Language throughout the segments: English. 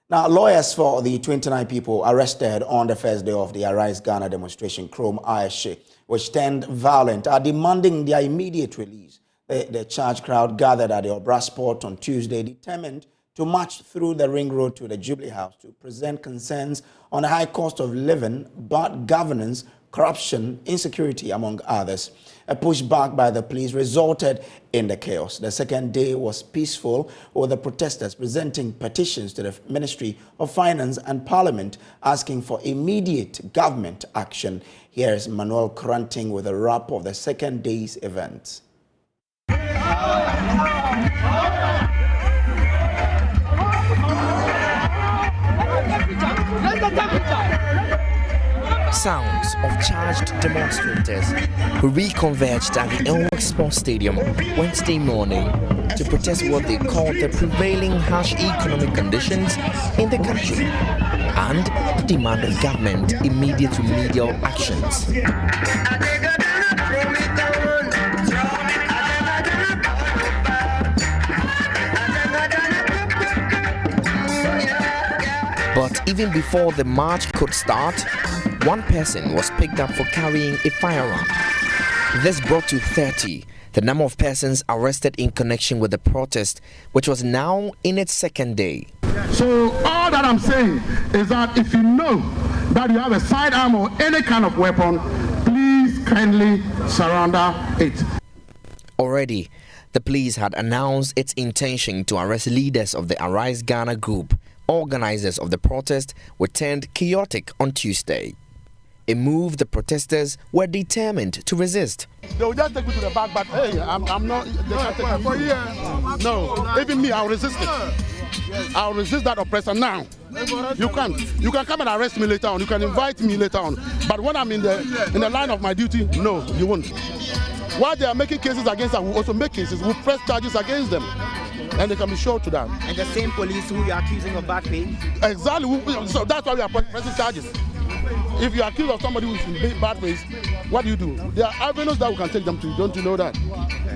Now, lawyers for the 29 people arrested on the first day of the Arise Ghana demonstration, Chrome Ayeshe, which turned violent, are demanding their immediate release. The charged crowd gathered at the Obra Sport on Tuesday, determined to march through the Ring Road to the Jubilee House to present concerns on the high cost of living, bad governance, corruption, insecurity, among others. A pushback by the police resulted in the chaos. The second day was peaceful, with the protesters presenting petitions to the Ministry of Finance and Parliament asking for immediate government action. Here's Manuel Kranting with a wrap of the second day's event. Sounds of charged demonstrators who reconverged at the Elwood Sports Stadium Wednesday morning to protest what they called the prevailing harsh economic conditions in the country and demand of government immediate remedial actions. But even before the march could start, one person was picked up for carrying a firearm. This brought to 30 the number of persons arrested in connection with the protest, which was now in its second day. So all that I'm saying is that if you know that you have a sidearm or any kind of weapon, please kindly surrender it. Already, the police had announced its intention to arrest leaders of the Arise Ghana group. Organizers of the protest were turned chaotic on Tuesday, a move the protesters were determined to resist. They will just take me to the back, but hey, I'm not. They can't take me. No, even me, I'll resist it. I'll resist that oppressor now. You can come and arrest me later on. You can invite me later on. But when I'm in the line of my duty, no, you won't. While they are making cases against us, we'll also make cases. We'll press charges against them. And they can be sure to that. And the same police who you are accusing of bad faith? Exactly. So that's why we are pressing charges. If you are accused of somebody with bad faith, what do you do? There are avenues that we can take them to. Don't you know that?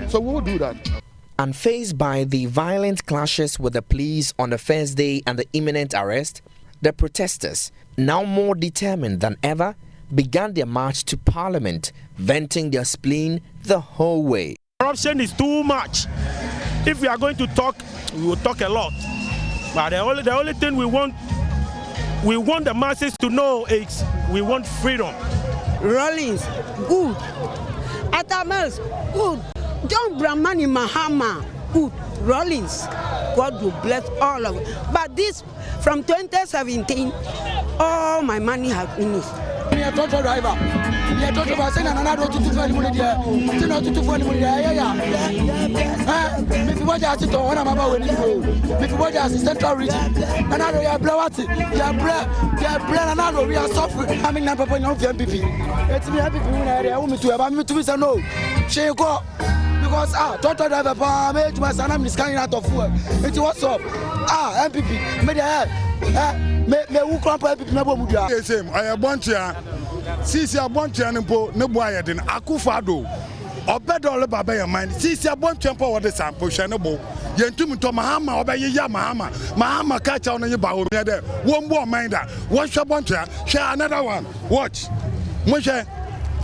So we will do that. Unfazed by the violent clashes with the police on the first day and the imminent arrest, the protesters, now more determined than ever, began their march to Parliament, venting their spleen the whole way. Corruption is too much. If we are going to talk, we will talk a lot. But the only thing we want the masses to know is we want freedom. Rollins, good. Atamels, good. John Brahmani Mahama, good. Rollins, God will bless all of it. But this, from 2017, all my money has finished. Driver. Central region. And I are blow at it. They are blood and I we are suffering. I mean, I'm Papa MPP. It's me happy when I want me to have me to say no. She go because total driver for me to my son is coming out of work. It's what's up. MPP, me there. Me who crumple MPP me bomu dia. Same. I want ya. Sisi abonche anpo ne boaye den akufado obedo baba ya mind sisi abonche mpo wo de sampo hwe ne bo yentum to mahama obeye ya mahama kacha onye ba ho me de wo mbo mind da wo hwe bonche hwe another one watch mo hwe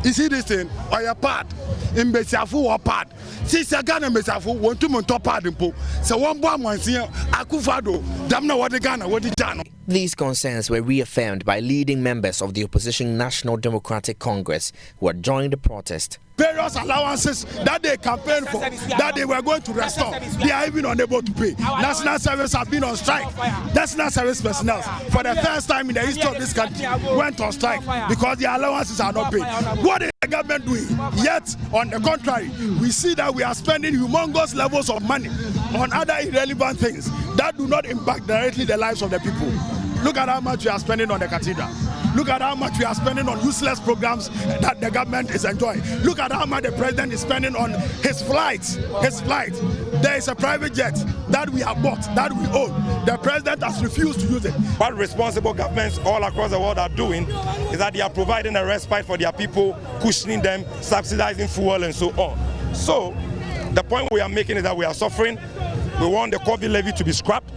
you see this thing or your part in besiafu or part sisi Ghana besiafu wontum to part mpo se wo mbo amanse akufado dam na wo de Ghana wo de jano. These concerns were reaffirmed by leading members of the opposition National Democratic Congress who had joined the protest. Various allowances that they campaigned for, that they were going to restore, they are even unable to pay. National service have been on strike. National service personnel, for the first time in the history of this country, went on strike because the allowances are not paid. What is the government doing? Yet, on the contrary, we see that we are spending humongous levels of money on other irrelevant things that do not impact directly the lives of the people. Look at how much we are spending on the cathedral. Look at how much we are spending on useless programs that the government is enjoying. Look at how much the president is spending on his flights. There is a private jet that we have bought, that we own. The president has refused to use it. What responsible governments all across the world are doing is that they are providing a respite for their people, cushioning them, subsidizing fuel and so on. So the point we are making is that we are suffering. We want the COVID levy to be scrapped.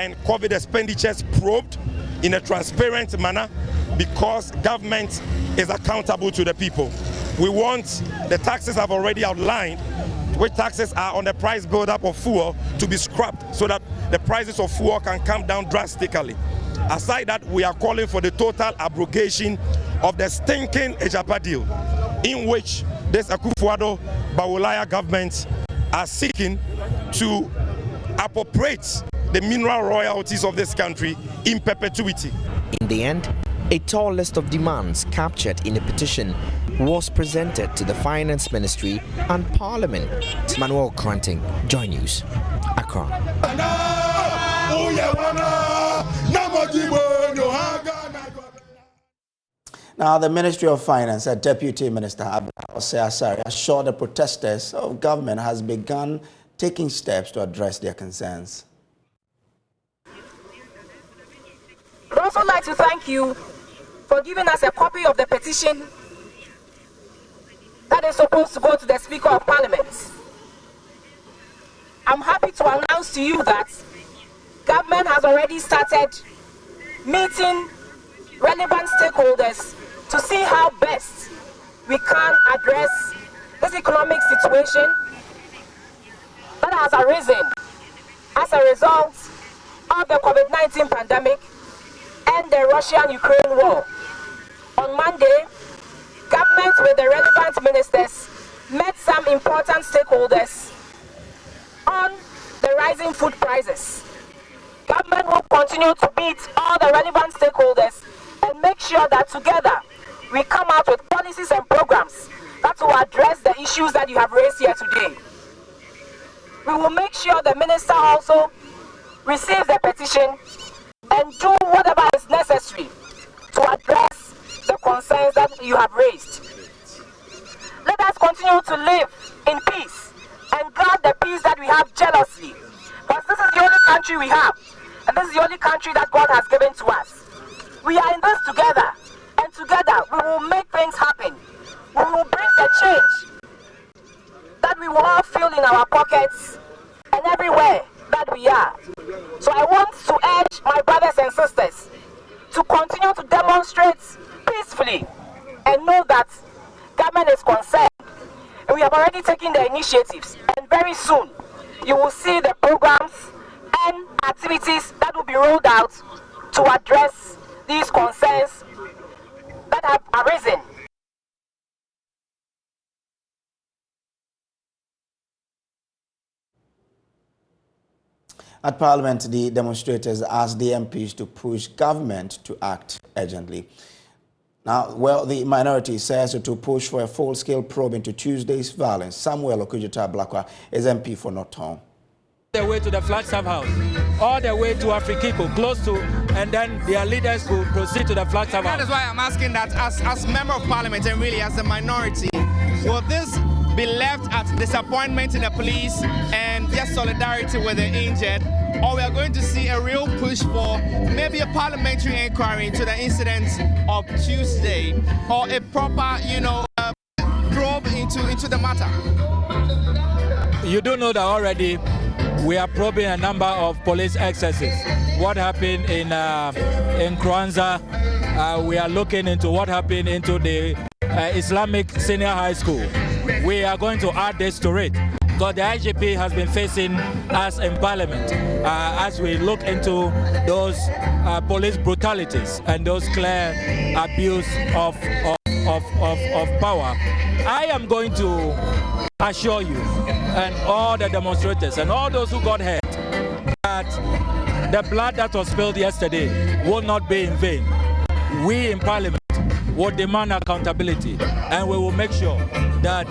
and COVID expenditures probed in a transparent manner, because government is accountable to the people. We want the taxes I've already outlined, which taxes are on the price build-up of fuel, to be scrapped so that the prices of fuel can come down drastically. Aside that, we are calling for the total abrogation of the stinking Ejapa deal, in which this Akufo-Addo Bawolaya government are seeking to appropriate the mineral royalties of this country in perpetuity. In the end, a tall list of demands captured in a petition was presented to the Finance Ministry and Parliament. Manuel Kranting, JoyNews, Accra. Now, the Ministry of Finance and Deputy Minister Asare assured the protesters of government has begun taking steps to address their concerns. I'd also like to thank you for giving us a copy of the petition that is supposed to go to the Speaker of Parliament. I'm happy to announce to you that government has already started meeting relevant stakeholders to see how best we can address this economic situation that has arisen as a result of the COVID-19 pandemic and the Russian-Ukraine war. On Monday, government with the relevant ministers met some important stakeholders on the rising food prices. Government will continue to meet all the relevant stakeholders and make sure that together we come out with policies and programs that will address the issues that you have raised here today. We will make sure the minister also receives the petition and do whatever is necessary to address the concerns that you have raised. Let us continue to live in peace and guard the peace that we have jealously, because this is the only country we have, and this is the only country that God has given to us. We are in this together, and together we will make things happen. We will bring the change that we will all feel in our pockets and everywhere that we are. So I want to urge my brothers and sisters to continue to demonstrate peacefully and know that government is concerned. And we have already taken the initiatives, and very soon you will see the programs and activities that will be rolled out to address these concerns that have arisen. At Parliament, the demonstrators asked the MPs to push government to act urgently. Now, well, the minority says to push for a full-scale probe into Tuesday's violence. Samuel Okujita-Blakwa is MP for Norton. The way to the Flagstaff House, all the way to Afrikiko, close to, and then their leaders will proceed to the Flagstaff House. That is why I'm asking that as Member of Parliament and really as a minority, will this be left at disappointment in the police and just solidarity with the injured, or we are going to see a real push for maybe a parliamentary inquiry into the incidents of Tuesday, or a proper, probe into the matter? You do know that already we are probing a number of police excesses. What happened in Kwanza, we are looking into what happened into the Islamic Senior High School. We are going to add this to it, because the IGP has been facing us in Parliament as we look into those police brutalities and those clear abuse of power. I am going to assure you and all the demonstrators and all those who got hurt that the blood that was spilled yesterday will not be in vain. We in Parliament will demand accountability, and we will make sure that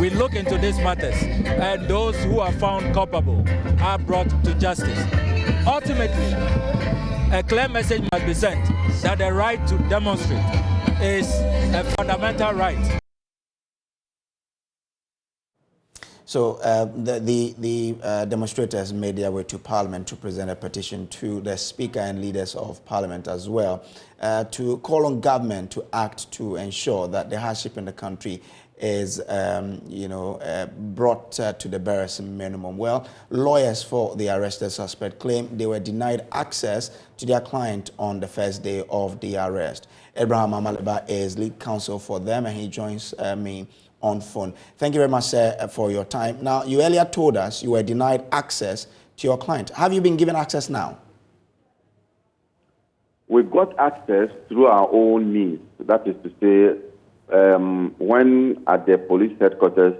we look into these matters and those who are found culpable are brought to justice. Ultimately, a clear message must be sent that the right to demonstrate is a fundamental right. So the demonstrators made their way to Parliament to present a petition to the Speaker and leaders of Parliament as well to call on government to act to ensure that the hardship in the country is, brought to the barest minimum. Well, lawyers for the arrested suspect claim they were denied access to their client on the first day of the arrest. Abraham Amaleba is lead counsel for them, and he joins me on phone. Thank you very much, sir, for your time. Now, you earlier told us you were denied access to your client. Have you been given access now? We got access through our own means. That is to say, when at the police headquarters,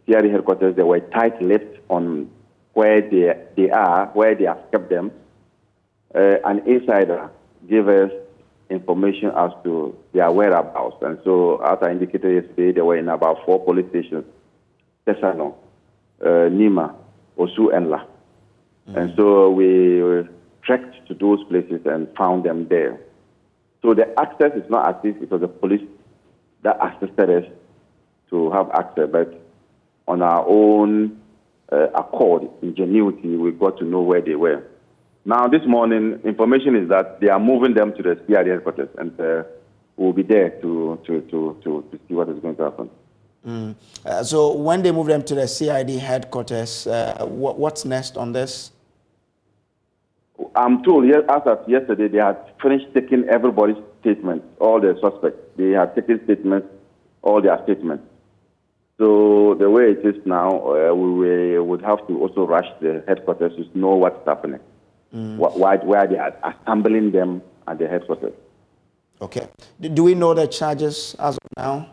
CRD headquarters, there were tight-lipped on where they are, where they have kept them. An insider gave us information as to their whereabouts. And so, as I indicated yesterday, they were in about 4 police stations: Tesano, Nima, Osu, and La. And so we trekked to those places and found them there. So the access is not as if it was the police that assisted us to have access, but on our own accord, ingenuity, we got to know where they were. Now, this morning, information is that they are moving them to the CRD headquarters, and we'll be there to see what is going to happen. So when they move them to the CID headquarters, what's next on this? I'm told, as of yesterday, they had finished taking everybody's statements, all the suspects. They had taken statements, all their statements. So the way it is now, we would have to also rush the headquarters to know what's happening, where they are assembling them at the headquarters. Okay. Do we know the charges as of now?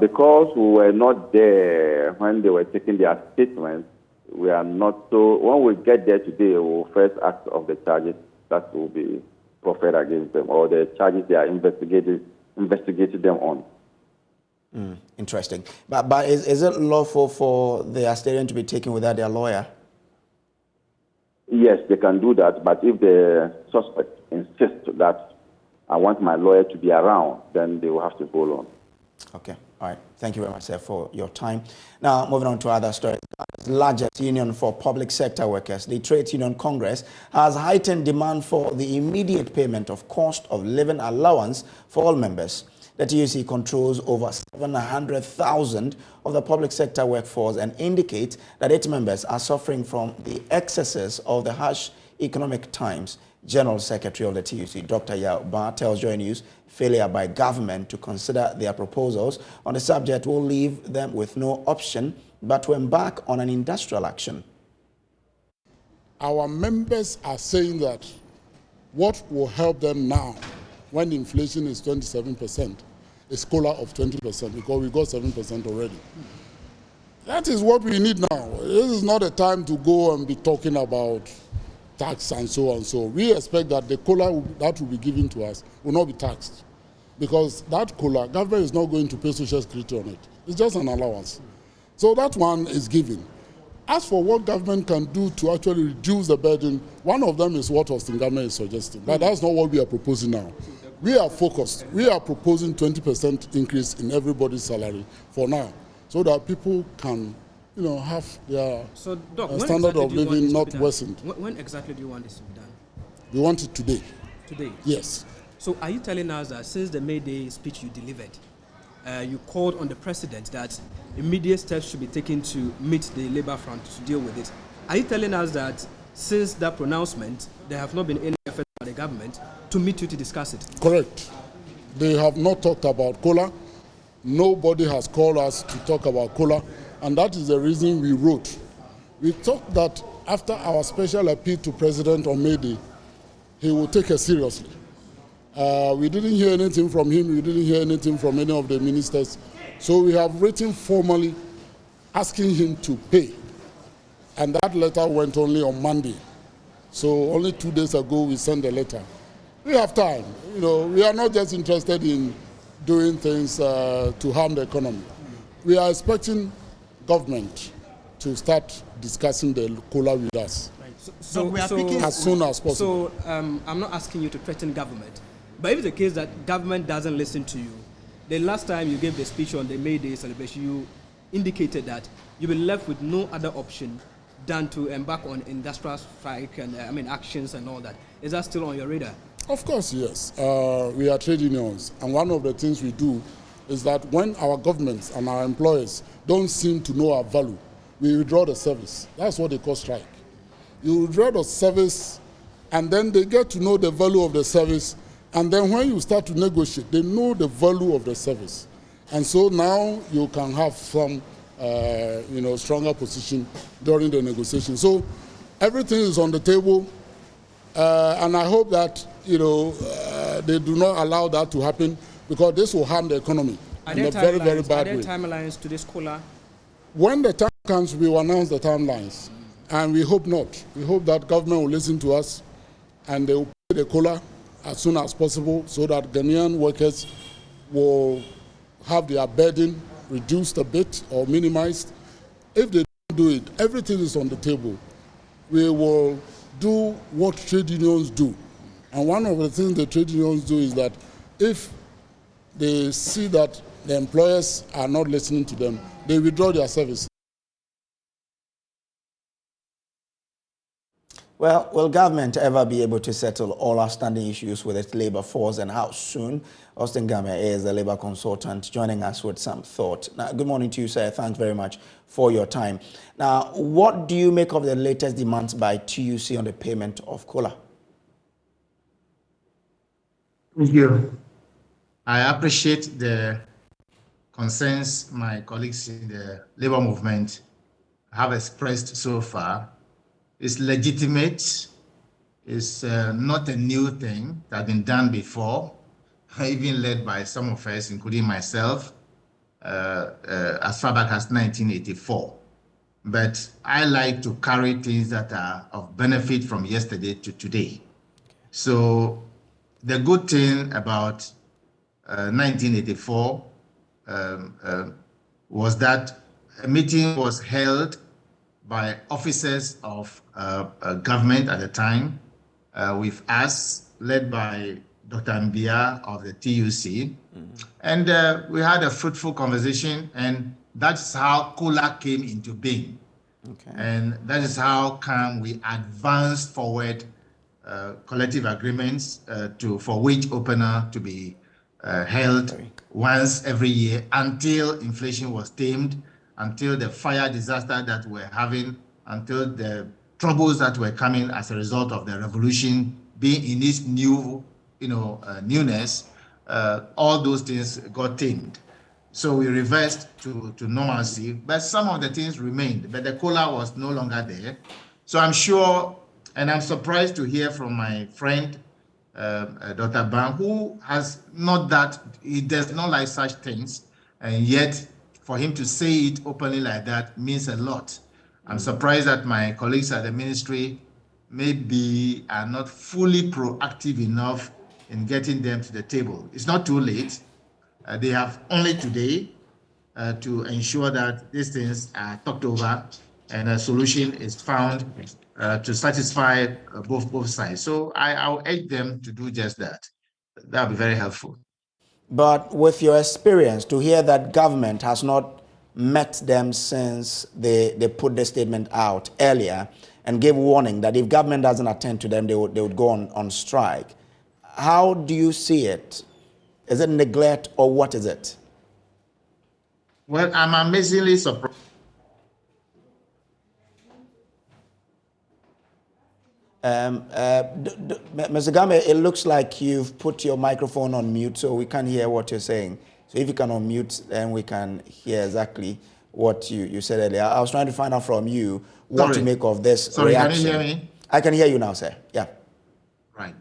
Because we were not there when they were taking their statements, we are not. So when we get there today, we will first ask of the charges that will be proffered against them, or the charges they are investigating them on. Interesting. But is it lawful for the Astarian to be taken without their lawyer? Yes, they can do that. But if the suspect insists that I want my lawyer to be around, then they will have to hold on. Okay. All right. Thank you very much, sir, for your time. Now, moving on to other stories. The largest union for public sector workers, the Trades Union Congress, has heightened demand for the immediate payment of cost of living allowance for all members. The TUC controls over 700,000 of the public sector workforce and indicates that its members are suffering from the excesses of the harsh economic times. General Secretary of the TUC, Dr. Yao Ba, tells JoyNews failure by government to consider their proposals on the subject will leave them with no option but to embark on an industrial action. Our members are saying that what will help them now, when inflation is 27%, is COLA of 20%, because we got 7% already. That is what we need now. This is not a time to go and be talking about tax and so on. So we expect that the COLA that will be given to us will not be taxed, because that COLA, government is not going to pay social security on it. It's just an allowance. So that one is given. As for what government can do to actually reduce the burden, one of them is what Austin government is suggesting. But that's not what we are proposing now. We are focused. We are proposing 20% increase in everybody's salary for now, so that people can, have their standard of living not worsened. When exactly do you want this to be done? We want it today. Today? Yes. So are you telling us that since the May Day speech you delivered, you called on the president that immediate steps should be taken to meet the labor front to deal with it? Are you telling us that since that pronouncement, there have not been any effort by the government to meet you to discuss it? Correct. They have not talked about COLA. Nobody has called us to talk about COLA, and that is the reason we wrote. We thought that after our special appeal to President on May Day, he will take us seriously. We didn't hear anything from him. We didn't hear anything from any of the ministers. So we have written formally asking him to pay. And that letter went only on Monday. So only 2 days ago we sent the letter. We have time. We are not just interested in doing things to harm the economy. We are expecting government to start discussing the COLA with us. Right. So we are picking as soon as possible. So I'm not asking you to threaten government. But if it's the case that government doesn't listen to you, the last time you gave the speech on the May Day celebration, you indicated that you'll be left with no other option than to embark on industrial strike and actions and all that. Is that still on your radar? Of course, yes. We are trade unions, and one of the things we do is that when our governments and our employers don't seem to know our value, we withdraw the service. That's what they call strike. You withdraw the service, and then they get to know the value of the service, and then when you start to negotiate, they know the value of the service. And so now you can have some stronger position during the negotiation. So everything is on the table, and I hope that they do not allow that to happen, because this will harm the economy in a very, very bad way. Are there timelines to this COLA? When the time comes, we will announce the timelines, and we hope not. We hope that government will listen to us, and they will pay the COLA as soon as possible, so that Ghanaian workers will have their burden reduced a bit or minimized. If they don't do it, everything is on the table. We will do what trade unions do. And one of the things the trade unions do is that if they see that the employers are not listening to them, they withdraw their service. Well, will government ever be able to settle all outstanding issues with its labor force, and how soon? Austin Gamia is a labor consultant joining us with some thought. Now, good morning to you, sir. Thanks very much for your time. Now, what do you make of the latest demands by TUC on the payment of COLA? Thank you. I appreciate the concerns my colleagues in the labor movement have expressed so far. It's legitimate. It's not a new thing that has been done before, even led by some of us, including myself, as far back as 1984. But I like to carry things that are of benefit from yesterday to today. So the good thing about 1984 was that a meeting was held by officers of government at the time, with us, led by Dr. Mbia of the TUC. And we had a fruitful conversation, and that's how COLA came into being. Okay. And that is how come we advanced forward collective agreements for wage opener to be held once every year until inflation was tamed, until the fire disaster that we're having, until the troubles that were coming as a result of the revolution being in its new, newness, all those things got tamed. So we reversed to normalcy, but some of the things remained, but the COLA was no longer there. So I'm sure, and I'm surprised to hear from my friend, Dr. Ban, who he does not like such things, and yet for him to say it openly like that means a lot. I'm surprised that my colleagues at the ministry maybe are not fully proactive enough in getting them to the table. It's not too late. They have only today to ensure that these things are talked over and a solution is found to satisfy both sides. So I'll urge them to do just that. That would be very helpful. But with your experience, to hear that government has not met them since they put the statement out earlier and gave warning that if government doesn't attend to them, they would go on strike. How do you see it? Is it neglect or what is it? Well, I'm amazingly surprised. Mr. Game, it looks like you've put your microphone on mute, so we can't hear what you're saying. So if you can unmute, then we can hear exactly what you said earlier. I was trying to find out from you what to make of this reaction. Can you hear me? I can hear you now, sir. Yeah. Right.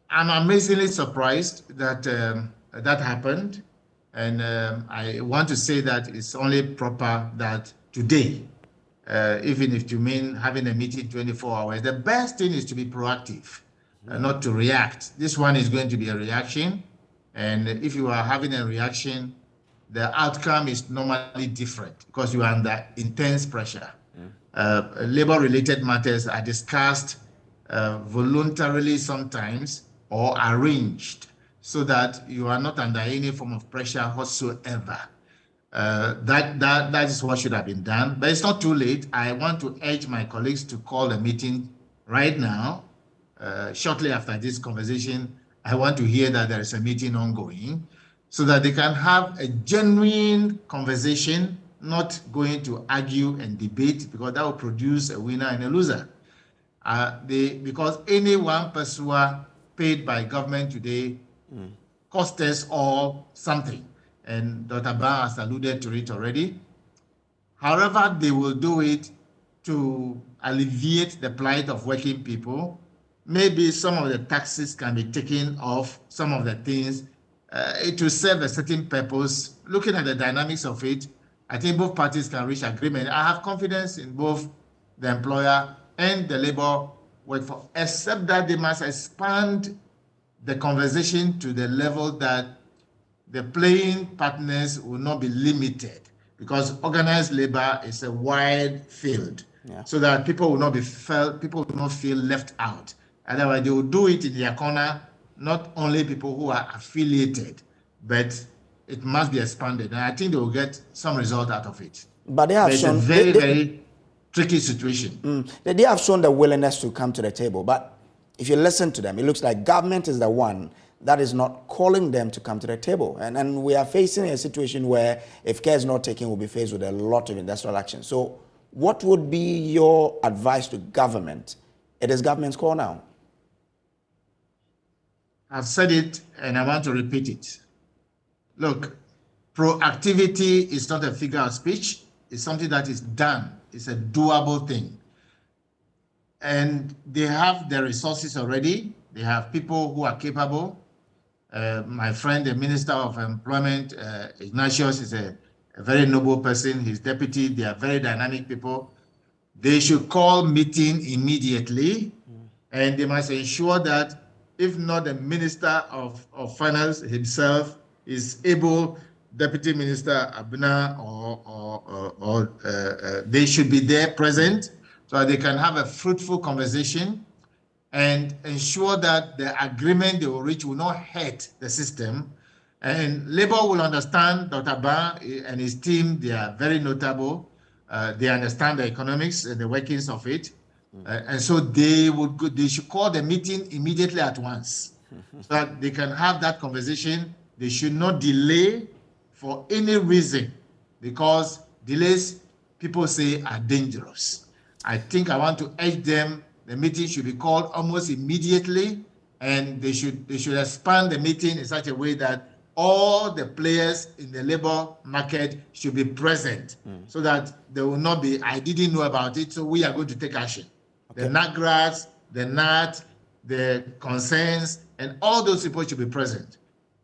I'm amazingly surprised that that happened. And I want to say that it's only proper that today, even if you mean having a meeting 24 hours, the best thing is to be proactive, not to react. This one is going to be a reaction. And if you are having a reaction, the outcome is normally different because you are under intense pressure. Labor-related matters are discussed voluntarily sometimes or arranged so that you are not under any form of pressure whatsoever. That is what should have been done, but it's not too late. I want to urge my colleagues to call a meeting right now. Shortly after this conversation, I want to hear that there is a meeting ongoing so that they can have a genuine conversation, not going to argue and debate, because that will produce a winner and a loser. Because any one person paid by government today cost us all something, and Dr. Ba has alluded to it already. However, they will do it to alleviate the plight of working people. Maybe some of the taxes can be taken off, some of the things. It will serve a certain purpose. Looking at the dynamics of it, I think both parties can reach agreement. I have confidence in both the employer and the labor workforce, except that they must expand the conversation to the level that the playing partners will not be limited, because organized labor is a wide field, so that people will not feel left out. Otherwise, they will do it in their corner. Not only people who are affiliated, but it must be expanded, and I think they will get some result out of it. But they have shown a very tricky situation. They have shown the willingness to come to the table, but if you listen to them, it looks like government is the one that is not calling them to come to the table. And we are facing a situation where if care is not taken, we'll be faced with a lot of industrial action. So what would be your advice to government? It is government's call now. I've said it and I want to repeat it. Look, proactivity is not a figure of speech. It's something that is done. It's a doable thing. And they have the resources already. They have people who are capable. My friend, the Minister of Employment, Ignatius, is a very noble person. His deputy, they are very dynamic people. They should call meeting immediately, and they must ensure that if not the Minister of Finance himself is able, Deputy Minister Abuna, or they should be there present so that they can have a fruitful conversation and ensure that the agreement they will reach will not hurt the system. And Labour will understand Dr. Ba and his team. They are very notable. They understand the economics and the workings of it. And so they should call the meeting immediately at once so that they can have that conversation. They should not delay for any reason, because delays, people say, are dangerous. I think I want to urge them, the meeting should be called almost immediately, and they should expand the meeting in such a way that all the players in the labor market should be present, so that there will not be, I didn't know about it, so we are going to take action. Okay. The NAGRAs, the NAT, the concerns, and all those people should be present,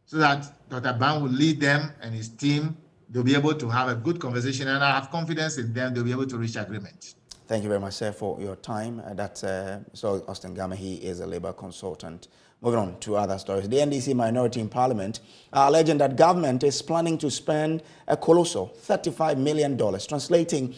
so that Dr. Ban will lead them and his team. They'll be able to have a good conversation, and I have confidence in them. They'll be able to reach agreement. Thank you very much, sir, for your time. That's Mr. Austin Gama. He is a labor consultant. Moving on to other stories. The NDC minority in Parliament are alleging that government is planning to spend a colossal $35 million, translating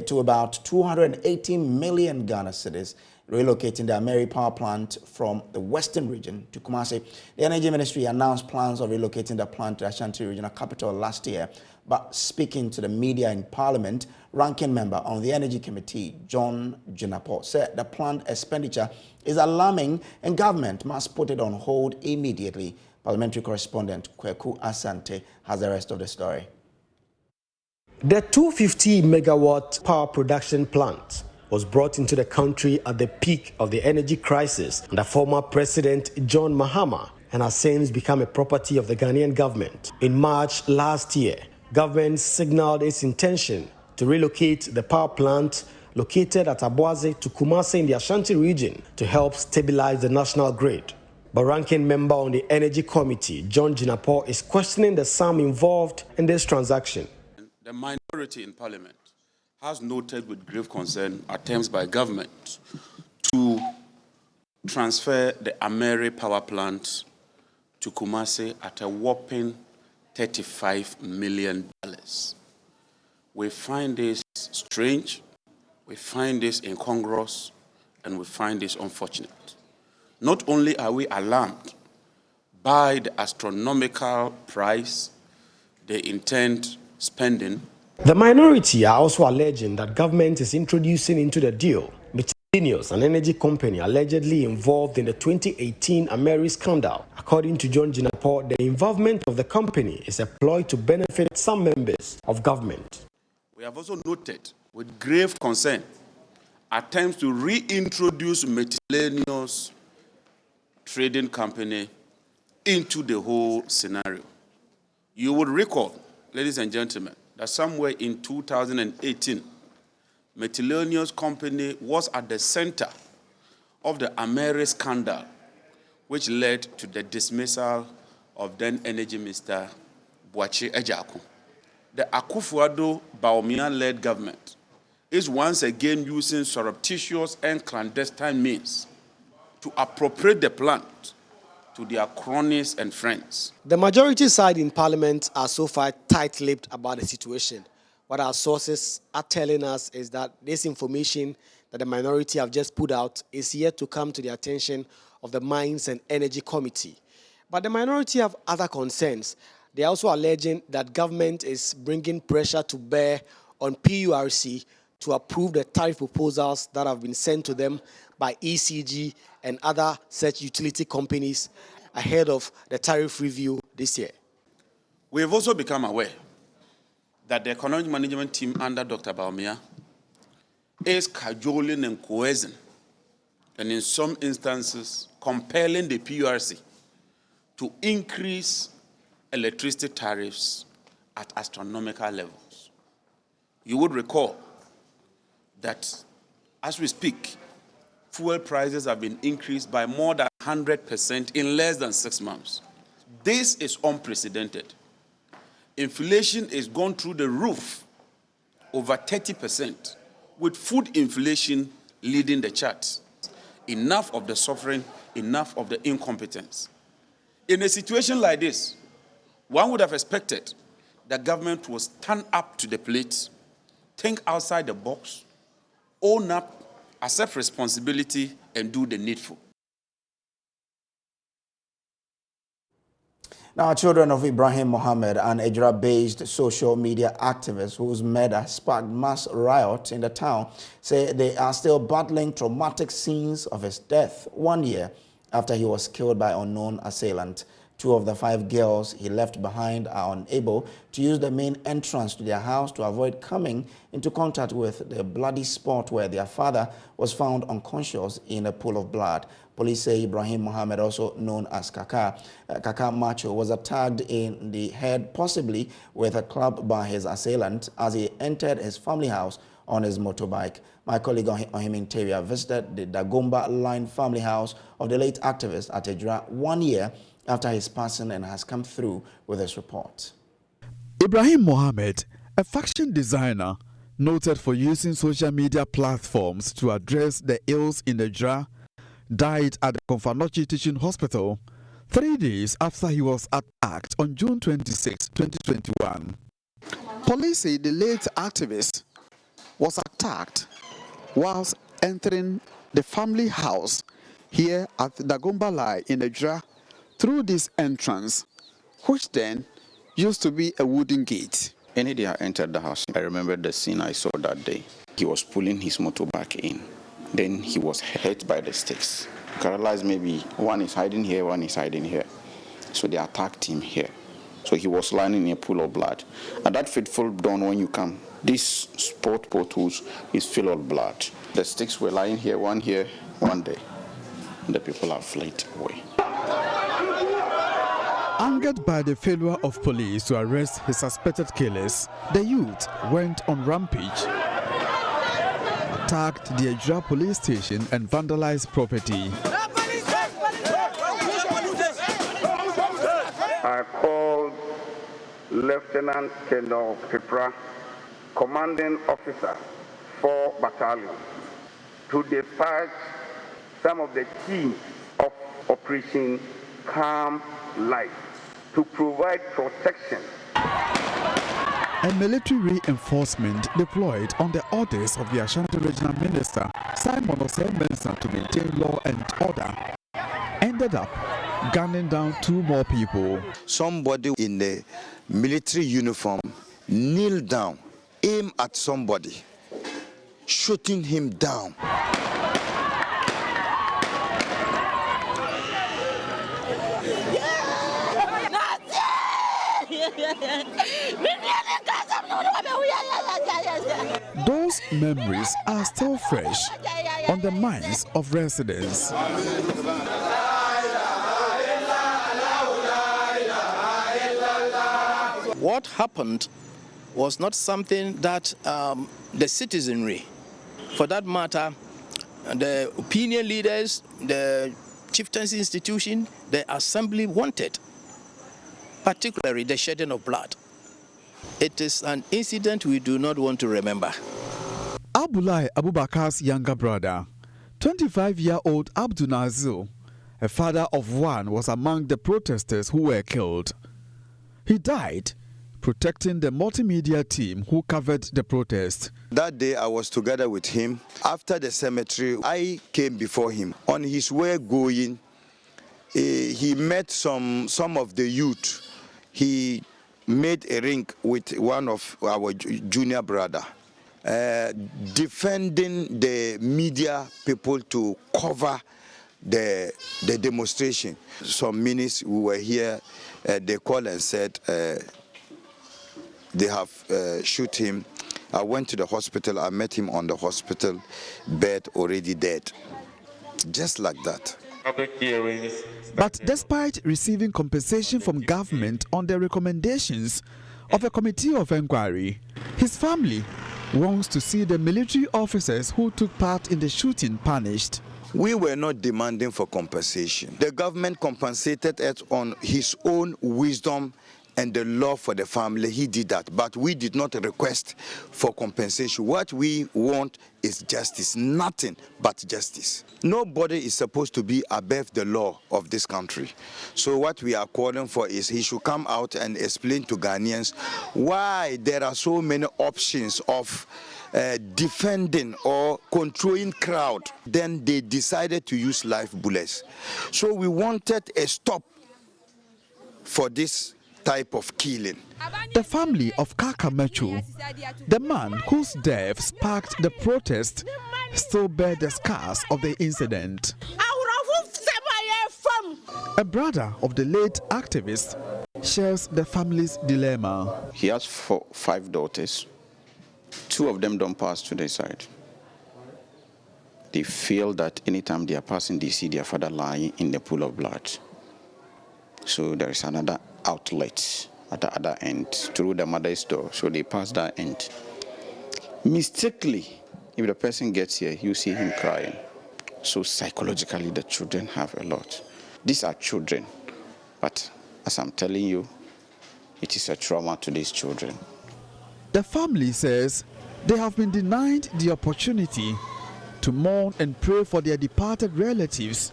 to about 280 million Ghana cedis, relocating the Ameri power plant from the western region to Kumasi. The Energy Ministry announced plans of relocating the plant to Ashanti regional capital last year. But speaking to the media in Parliament, ranking member on the Energy Committee, John Jinapo, said the planned expenditure is alarming and government must put it on hold immediately. Parliamentary correspondent Kweku Asante has the rest of the story. The 250 megawatt power production plant was brought into the country at the peak of the energy crisis under former President John Mahama and has since become a property of the Ghanaian government. In March last year, government signaled its intention to relocate the power plant located at Abuaze to Kumasi in the Ashanti region to help stabilize the national grid. But ranking member on the Energy Committee, John Jinapo, is questioning the sum involved in this transaction. The minority in Parliament has noted with grave concern attempts by government to transfer the Ameri power plant to Kumasi at a whopping $35 million. We find this strange, we find this incongruous, and we find this unfortunate. Not only are we alarmed by the astronomical price they intend spending, the minority are also alleging that government is introducing into the deal Detainees, an energy company allegedly involved in the 2018 Ameri scandal. According to John Jinapo, the involvement of the company is a ploy to benefit some members of government. We have also noted with grave concern attempts to reintroduce miscellaneous trading company into the whole scenario. You would recall, ladies and gentlemen, that somewhere in 2018, miscellaneous company was at the center of the Ameri scandal, which led to the dismissal of then Energy Minister Boakye Ejaku. The Akufo-Addo-Bawumia-led government is once again using surreptitious and clandestine means to appropriate the plant to their cronies and friends. The majority side in Parliament are so far tight-lipped about the situation. What our sources are telling us is that this information that the minority have just put out is yet to come to the attention of the Mines and Energy Committee. But the minority have other concerns. They are also alleging that government is bringing pressure to bear on PURC to approve the tariff proposals that have been sent to them by ECG and other such utility companies ahead of the tariff review this year. We have also become aware that the economic management team under Dr. Bawumia is cajoling and coercing, and in some instances, compelling the PURC to increase electricity tariffs at astronomical levels. You would recall that as we speak, fuel prices have been increased by more than 100% in less than 6 months. This is unprecedented. Inflation is gone through the roof, over 30%, with food inflation leading the charts. Enough of the suffering, enough of the incompetence. In a situation like this, one would have expected the government will stand up to the plate, think outside the box, own up, accept responsibility, and do the needful. Now, children of Ibrahim Mohammed, an Ejura-based social media activist whose murder sparked mass riot in the town, say they are still battling traumatic scenes of his death 1 year after he was killed by unknown assailant. 2 of the 5 girls he left behind are unable to use the main entrance to their house to avoid coming into contact with the bloody spot where their father was found unconscious in a pool of blood. Police say Ibrahim Mohammed, also known as Kaka Macho, was attacked in the head, possibly with a club by his assailant as he entered his family house on his motorbike. My colleague Ohim Interior visited the Dagomba Line family house of the late activist at Ejura 1 year after his passing and has come through with his report. Ibrahim Mohammed, a fashion designer noted for using social media platforms to address the ills in Ejura, died at the Konfanochi Teaching Hospital 3 days after he was attacked on June 26, 2021. Police say the late activist was attacked whilst entering the family house here at Dagomba Line in Ejura through this entrance, which then used to be a wooden gate. Any day I entered the house, I remember the scene I saw that day. He was pulling his motorbike in. Then he was hit by the sticks. You can realize maybe one is hiding here, one is hiding here. So they attacked him here. So he was lying in a pool of blood. At that fateful dawn when you come, this sport potholes is full of blood. The sticks were lying here, one there. And the people have fled away. Angered by the failure of police to arrest his suspected killers, the youth went on rampage, attacked the Ejura police station and vandalized property. I called Lieutenant Colonel Pipra, commanding officer, 4 Battalion, to dispatch some of the teams of Operation Calm Light to provide protection. A military reinforcement deployed on the orders of the Ashanti Regional Minister Simon Osei-Mensah to maintain law and order ended up gunning down 2 more people. Somebody in a military uniform kneel down, aim at somebody, shooting him down. Those memories are still fresh on the minds of residents. What happened was not something that the citizenry, for that matter, the opinion leaders, the chieftaincy institution, the assembly wanted, particularly the shedding of blood. It is an incident we do not want to remember. Abulai Abubakar's younger brother, 25-year-old Abdul Nazil, a father of one, was among the protesters who were killed. He died protecting the multimedia team who covered the protest. That day I was together with him. After the cemetery, I came before him. On his way going, he met some of the youth. He made a ring with one of our junior brother, defending the media people to cover the demonstration. Some minutes we were here, they called and said they have shot him. I went to the hospital. I met him on the hospital bed, already dead. Just like that. But despite receiving compensation from government on the recommendations of a committee of inquiry, his family wants to see the military officers who took part in the shooting punished. We were not demanding for compensation. The government compensated us on his own wisdom and the love for the family. He did that, but we did not request for compensation. What we want is justice, nothing but justice. Nobody is supposed to be above the law of this country. So what we are calling for is he should come out and explain to Ghanaians why there are so many options of defending or controlling crowd. Then they decided to use live bullets. So we wanted a stop for this type of killing. The family of Kaka Mechu, the man whose death sparked the protest, still bear the scars of the incident. A brother of the late activist shares the family's dilemma. He has 5 daughters. 2 of them don't pass to their side. They feel that anytime they are passing, they see their father lying in the pool of blood. So there is another outlet at the other end through the mother's door. So they pass that end. Mistakenly, if the person gets here, you see him crying. So psychologically, the children have a lot. These are children, but as I'm telling you, it is a trauma to these children. The family says they have been denied the opportunity to mourn and pray for their departed relatives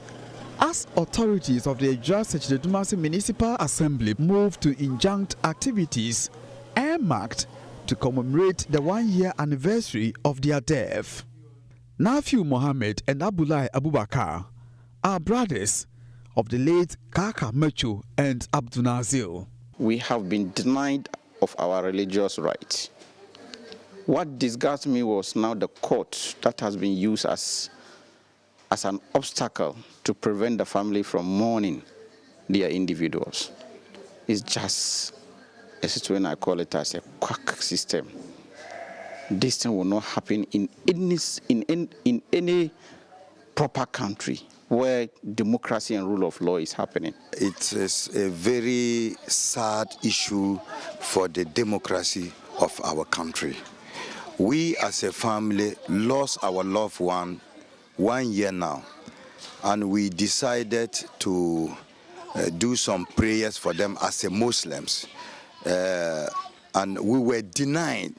as authorities of the Ejura Municipal Assembly move to injunct activities earmarked to commemorate the 1-year anniversary of their death. Nafiu Mohammed and Abulai Abubakar are brothers of the late Kaka Mechu and Abdul Nazil. We have been denied of our religious rights. What disgusts me was now the court that has been used as an obstacle to prevent the family from mourning their individuals. It's just a situation, I call it as a quack system. This thing will not happen in any proper country where democracy and rule of law is happening. It is a very sad issue for the democracy of our country. We as a family lost our loved one 1 year now, and we decided to do some prayers for them as a Muslims, and we were denied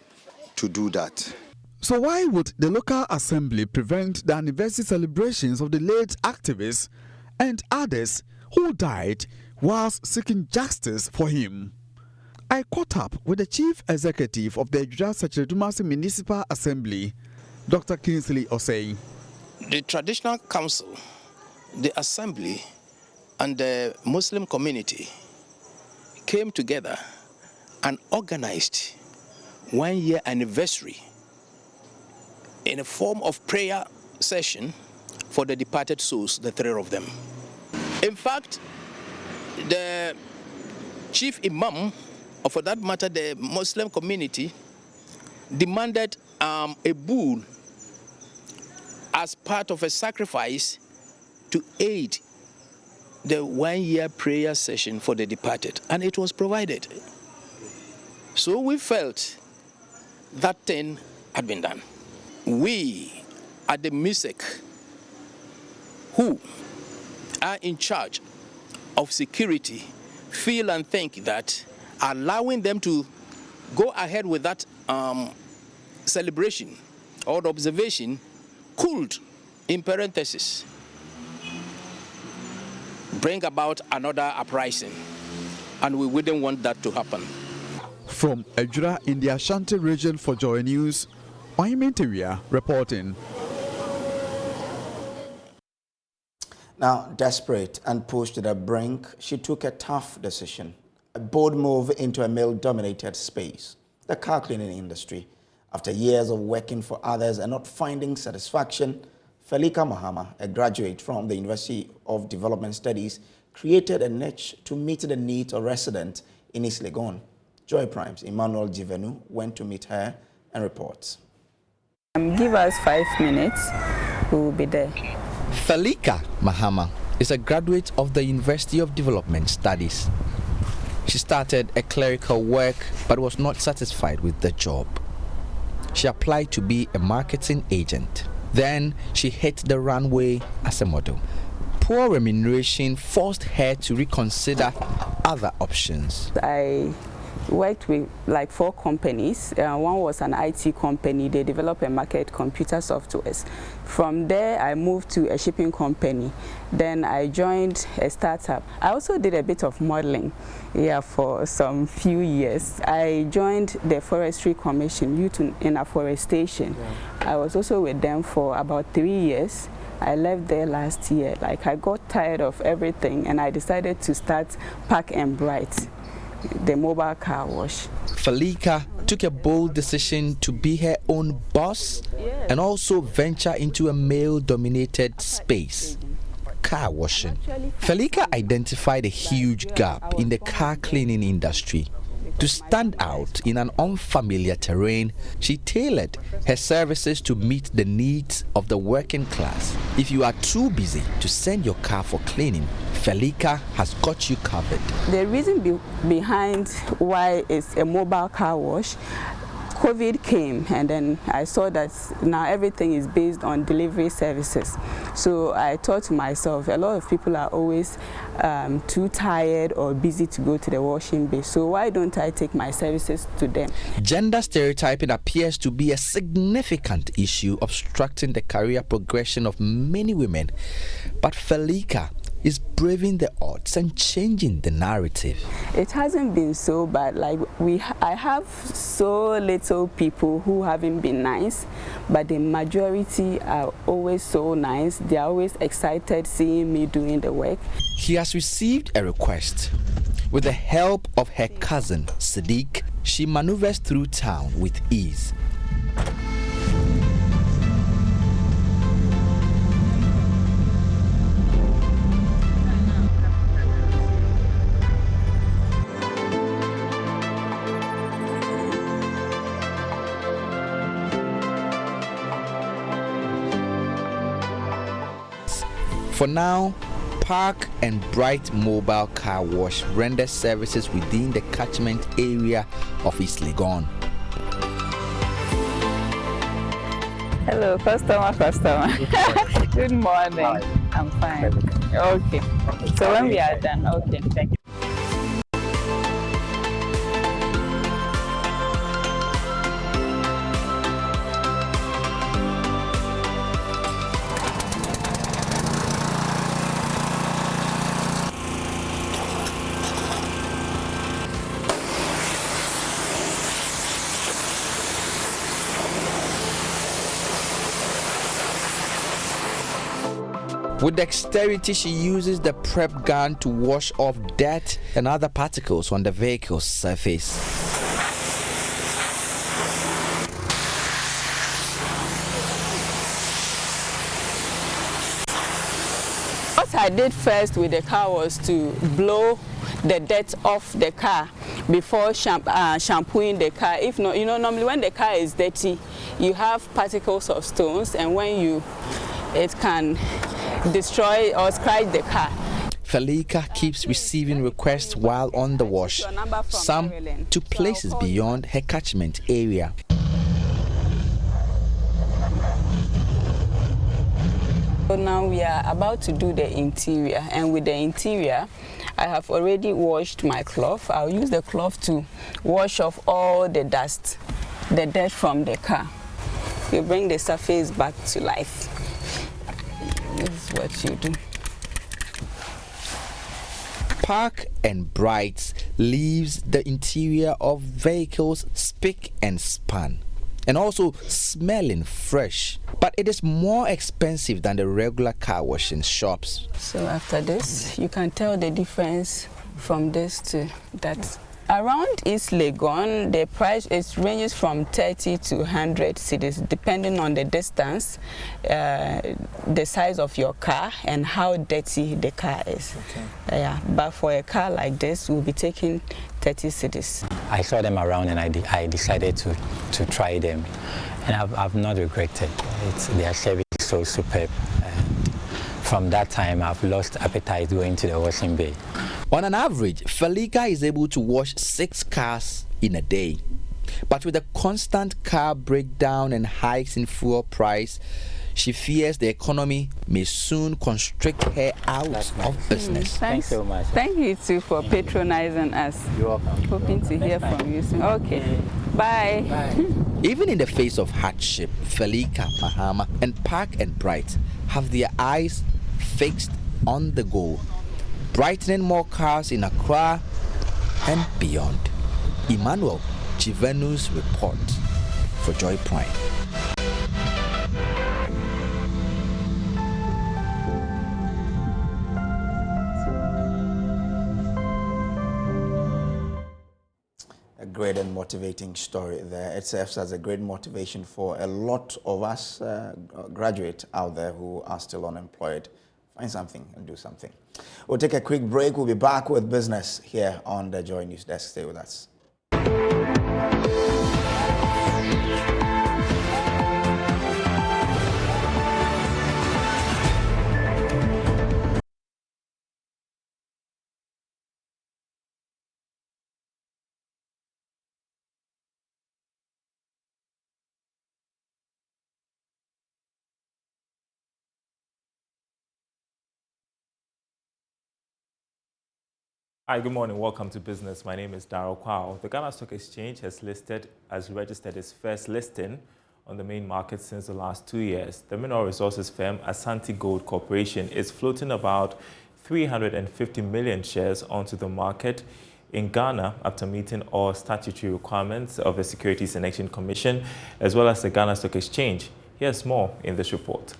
to do that. So why would the local assembly prevent the anniversary celebrations of the late activists and others who died whilst seeking justice for him? I caught up with the chief executive of the Ejura Municipal Assembly, Dr. Kingsley Osei. The traditional council, the assembly, and the Muslim community came together and organized 1-year anniversary in a form of prayer session for the departed souls, the 3 of them. In fact, the chief imam or for that matter, the Muslim community, demanded a bull as part of a sacrifice to aid the 1 year prayer session for the departed, and it was provided. So we felt that thing had been done. We at the MISEC, who are in charge of security, feel and think that allowing them to go ahead with that celebration or observation could, in parenthesis, bring about another uprising, and we wouldn't want that to happen. From Ejura in the Asante region for JoyNews, I'm Ejura reporting. Now, desperate and pushed to the brink, she took a tough decision, a bold move into a male-dominated space, the car cleaning industry. After years of working for others and not finding satisfaction, Felika Mahama, a graduate from the University of Development Studies, created a niche to meet the needs of residents in East Legon. Joy Prime's Emmanuel Jivenu went to meet her and reports. Give us 5 minutes, we will be there. Felika Mahama is a graduate of the University of Development Studies. She started a clerical work but was not satisfied with the job. She applied to be a marketing agent. Then she hit the runway as a model. Poor remuneration forced her to reconsider other options. I worked with like 4 companies. One was an IT company. They develop and market computer softwares. From there, I moved to a shipping company. Then I joined a startup. I also did a bit of modeling, for some few years. I joined the Forestry Commission, Youth in Afforestation. I was also with them for about 3 years. I left there last year. Like, I got tired of everything, and I decided to start Park and Bright, the mobile car wash. Felika took a bold decision to be her own boss and also venture into a male-dominated space, car washing. Felika identified a huge gap in the car cleaning industry. To stand out in an unfamiliar terrain, she tailored her services to meet the needs of the working class. If you are too busy to send your car for cleaning, Felika has got you covered. The reason behind why it's a mobile car wash, COVID came, and then I saw that now everything is based on delivery services. So I thought to myself, a lot of people are always too tired or busy to go to the washing bay. So why don't I take my services to them? Gender stereotyping appears to be a significant issue obstructing the career progression of many women. But Felika is braving the odds and changing the narrative. It hasn't been so bad. Like I have so little people who haven't been nice, but the majority are always so nice. They are always excited seeing me doing the work. He has received a request. With the help of her cousin, Sadiq, she maneuvers through town with ease. For now, Park and Bright Mobile Car Wash renders services within the catchment area of East Legon. Hello, customer. Good morning. Hi. I'm fine. Okay. So when we are done, okay, thank you. With dexterity, she uses the prep gun to wash off dirt and other particles on the vehicle's surface. What I did first with the car was to blow the dirt off the car before shampooing the car. If not, normally when the car is dirty, you have particles of stones, and when it can destroy or scratch the car. Felika keeps receiving requests while on the wash, some to places beyond her catchment area. So now we are about to do the interior, and with the interior, I have already washed my cloth. I'll use the cloth to wash off all the dust, the dirt from the car. You bring the surface back to life. This is what you do. Park and Bright leaves the interior of vehicles spick and span, and also smelling fresh, but it is more expensive than the regular car washing shops. So after this, you can tell the difference from this to that. Around East Legon, the price ranges from 30 to 100 cedis, depending on the distance, the size of your car, and how dirty the car is. Okay. Yeah, but for a car like this, we'll be taking 30 cedis. I saw them around, and I decided to try them, and I've not regretted. Their service is so superb. From that time, I've lost appetite going to the washing bay. On an average, Felika is able to wash 6 cars in a day. But with the constant car breakdown and hikes in fuel price, she fears the economy may soon constrict her out of business. Thanks so much. Thank you too for patronizing us. You're welcome. Hoping to hear from you soon. Okay. Bye. Bye. Even in the face of hardship, Felika, Mahama, and Park and Bright have their eyes fixed on the goal, brightening more cars in Accra and beyond. Emmanuel Chivenu's report for Joy Prime. A great and motivating story there. It serves as a great motivation for a lot of us graduates out there who are still unemployed. Find something and do something. We'll take a quick break. We'll be back with business here on the Joy News Desk. Stay with us. Hi, good morning. Welcome to Business. My name is Darryl Kwao. The Ghana Stock Exchange has registered its first listing on the main market since the last 2 years. The mineral resources firm Asante Gold Corporation is floating about 350 million shares onto the market in Ghana after meeting all statutory requirements of the Securities and Exchange Commission as well as the Ghana Stock Exchange. Here's more in this report.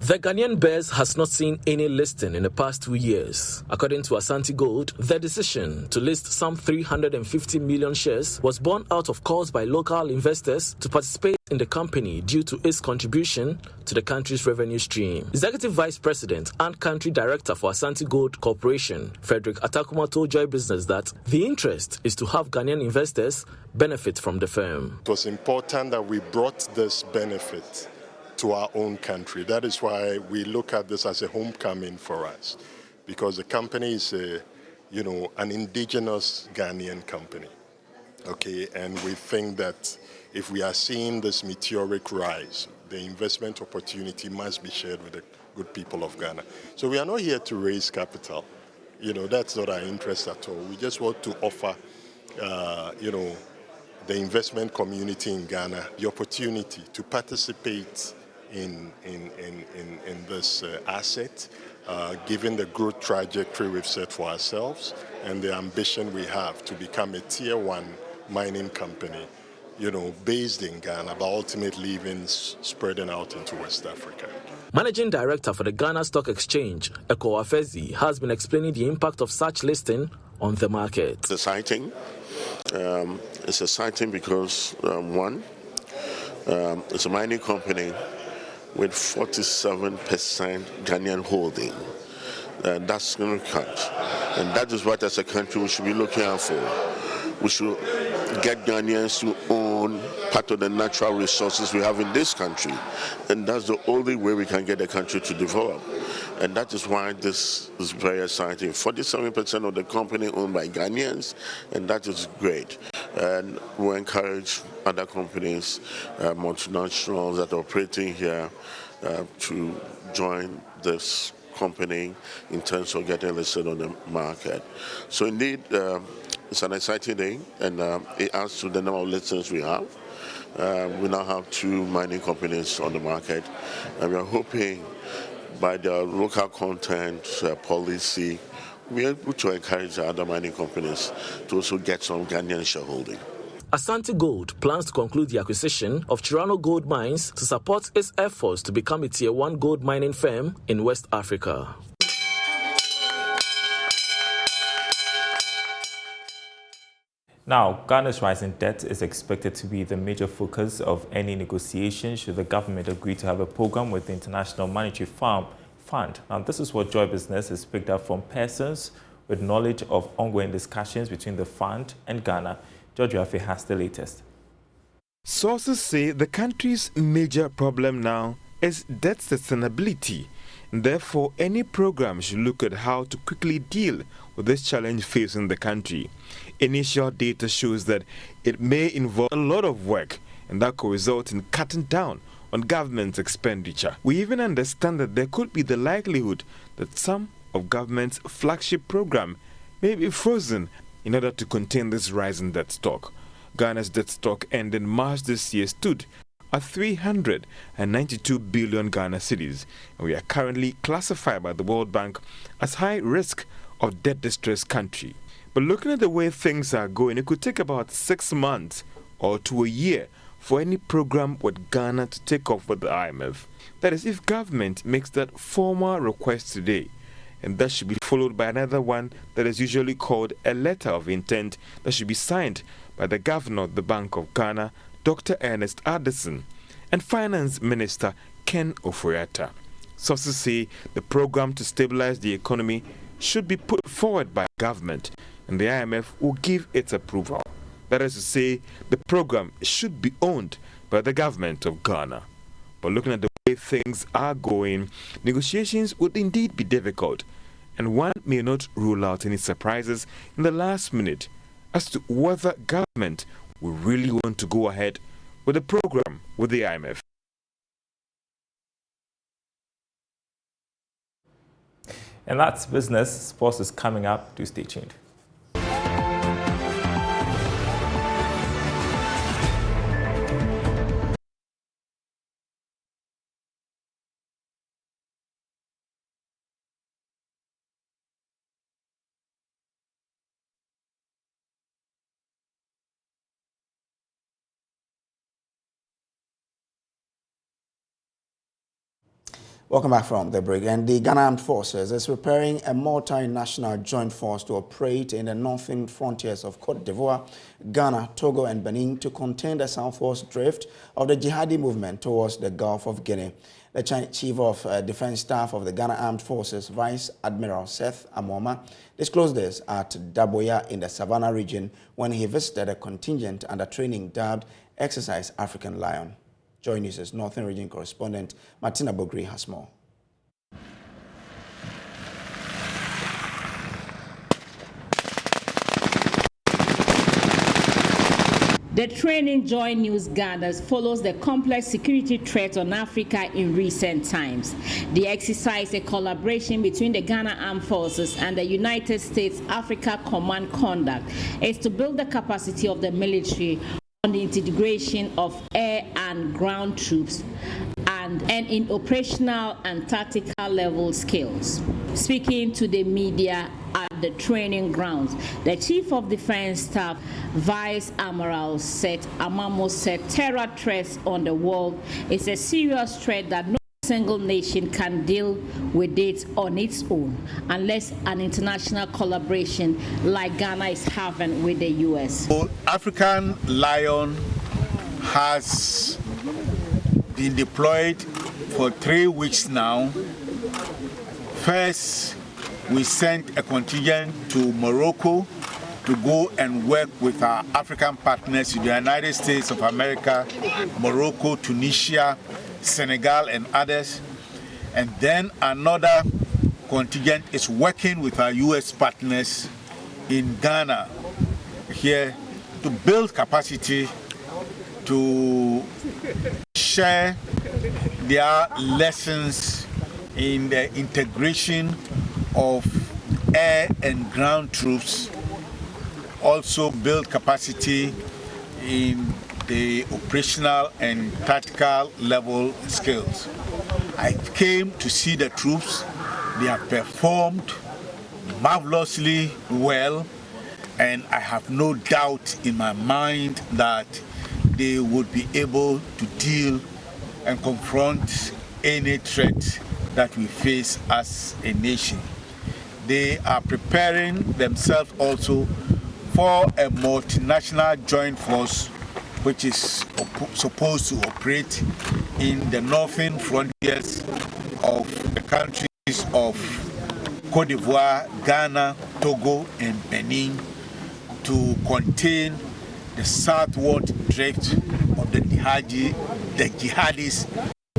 The Ghanaian Bears has not seen any listing in the past 2 years. According to Asante Gold, the decision to list some 350 million shares was born out of calls by local investors to participate in the company due to its contribution to the country's revenue stream. Executive Vice President and Country Director for Asante Gold Corporation, Frederick Atakuma, told Joy Business that the interest is to have Ghanaian investors benefit from the firm. It was important that we brought this benefit to our own country. That is why we look at this as a homecoming for us, because the company is an indigenous Ghanaian company. Okay, and we think that if we are seeing this meteoric rise, the investment opportunity must be shared with the good people of Ghana. So we are not here to raise capital. That's not our interest at all. We just want to offer, the investment community in Ghana the opportunity to participate in this asset, given the growth trajectory we've set for ourselves and the ambition we have to become a tier 1 mining company, based in Ghana, but ultimately even spreading out into West Africa. Managing Director for the Ghana Stock Exchange, Eko Afezi, has been explaining the impact of such listing on the market. It's exciting. It's exciting because, one, it's a mining company with 47% Ghanaian holding. That's going to count. And that is what, as a country, we should be looking out for. We should get Ghanaians to own part of the natural resources we have in this country. And that's the only way we can get the country to develop. And that is why this is very exciting. 47% of the company owned by Ghanaians, and that is great. And we encourage other companies, multinationals that are operating here, to join this company in terms of getting listed on the market. So indeed, it's an exciting day, and it adds to the number of listings we have. We now have 2 mining companies on the market, and we are hoping by the local content policy, we are able to encourage the other mining companies to also get some Ghanaian shareholding. Asante Gold plans to conclude the acquisition of Chirano Gold Mines to support its efforts to become a Tier 1 gold mining firm in West Africa. Now, Ghana's rising debt is expected to be the major focus of any negotiation should the government agree to have a program with the International Monetary Fund. Now, this is what Joy Business has picked up from persons with knowledge of ongoing discussions between the fund and Ghana. George Rafe has the latest. Sources say the country's major problem now is debt sustainability. Therefore, any program should look at how to quickly deal with this challenge facing the country. Initial data shows that it may involve a lot of work, and that could result in cutting down on government's expenditure. We even understand that there could be the likelihood that some of government's flagship program may be frozen in order to contain this rising debt stock. Ghana's debt stock ending March this year stood at 392 billion Ghana cedis, and we are currently classified by the World Bank as high risk of debt distress country. But looking at the way things are going, it could take about 6 months or to a year for any program with Ghana to take off with the IMF. That is, if government makes that formal request today, and that should be followed by another one that is usually called a letter of intent that should be signed by the governor of the Bank of Ghana, Dr. Ernest Addison, and Finance Minister Ken Ofori-Atta. Sources say the program to stabilize the economy should be put forward by government, and the IMF will give its approval. That is to say, the program should be owned by the government of Ghana. But looking at the way things are going, negotiations would indeed be difficult, and one may not rule out any surprises in the last minute as to whether government will really want to go ahead with the program with the IMF. And that's business. Sports is coming up. Do stay tuned. Welcome back from the break. And the Ghana Armed Forces is preparing a multinational joint force to operate in the northern frontiers of Côte d'Ivoire, Ghana, Togo, and Benin to contain the southwest drift of the jihadi movement towards the Gulf of Guinea. The Chief of Defense Staff of the Ghana Armed Forces, Vice Admiral Seth Amoma, disclosed this at Daboya in the Savannah region when he visited a contingent under training dubbed Exercise African Lion. JoyNews' Northern Region correspondent Martina Bogri has more. The training JoyNews gathers follows the complex security threat on Africa in recent times. The exercise, a collaboration between the Ghana Armed Forces and the United States Africa Command Conduct, is to build the capacity of the military on the integration of air and ground troops and in operational and tactical level skills. Speaking to the media at the training grounds, the Chief of Defense Staff, Vice Admiral Seth Amamo, said terror threats on the world is a serious threat that no single nation can deal with it on its own unless an international collaboration like Ghana is having with the U.S. African Lion has been deployed for 3 weeks now. First, we sent a contingent to Morocco to go and work with our African partners in the United States of America, Morocco, Tunisia, Senegal, and others. And then another contingent is working with our U.S. partners in Ghana here to build capacity, to share their lessons in the integration of air and ground troops, also build capacity in the operational and tactical level skills. I came to see the troops. They have performed marvelously well, and I have no doubt in my mind that they would be able to deal and confront any threat that we face as a nation. They are preparing themselves also for a multinational joint force which is supposed to operate in the northern frontiers of the countries of Cote d'Ivoire, Ghana, Togo, and Benin to contain the southward drift of the jihadis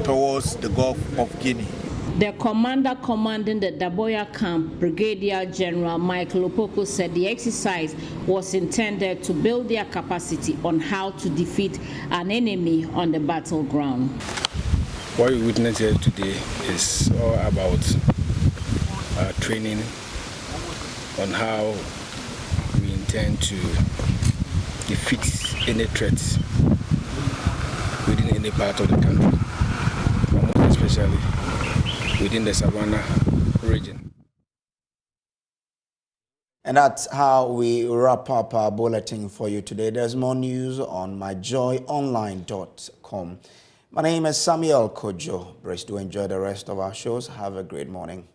towards the Gulf of Guinea. The commander commanding the Daboya camp, Brigadier General Michael Opoko, said the exercise was intended to build their capacity on how to defeat an enemy on the battleground. What we witnessed here today is all about training on how we intend to defeat any threats within any part of the country, most especially within the Savannah region. And that's how we wrap up our bulletin for you today. There's more news on myjoyonline.com. My name is Samuel Kojo. Please do enjoy the rest of our shows. Have a great morning.